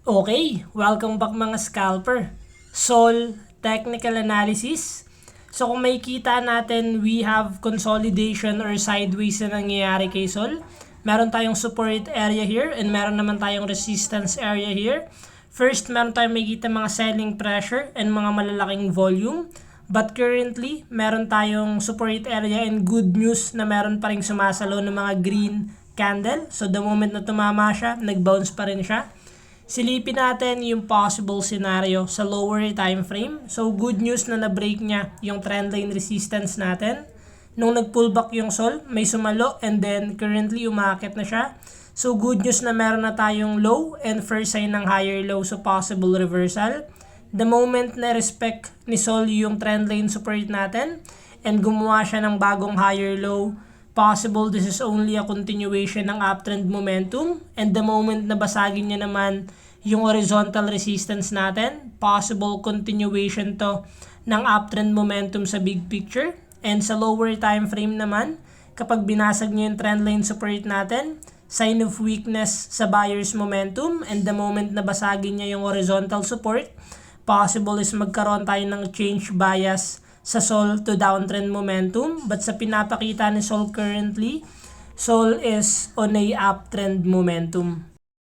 Okay, welcome back mga scalper. Sol Technical Analysis. So kung makikita natin, we have consolidation or sideways na nangyayari kay Sol. Meron tayong support area here and meron naman tayong resistance area here. First, meron tayong makikita mga selling pressure and mga malalaking volume. But currently, meron tayong support area and good news na meron pa rin sumasalo ng mga green candle. So the moment na tumama siya, nag-bounce pa rin siya. Silipin natin yung possible scenario sa lower time frame. So good news na na-break niya yung trendline resistance natin. Nung nag-pullback yung Sol, may sumalo and then currently umakit na siya. So good news na meron na tayong low and first sign ng higher low, so possible reversal. The moment na respect ni Sol yung trendline support natin and gumawa siya ng bagong higher low, possible this is only a continuation ng uptrend momentum, and the moment na basagin niya naman yung horizontal resistance natin, possible continuation to ng uptrend momentum sa big picture. And sa lower time frame naman, kapag binasag niya yung trendline support natin, sign of weakness sa buyer's momentum, and the moment na basagin niya yung horizontal support, possible is magkaroon tayo ng change bias sa Sol to downtrend momentum. But sa pinapakita ni Sol currently, Sol is on a uptrend momentum.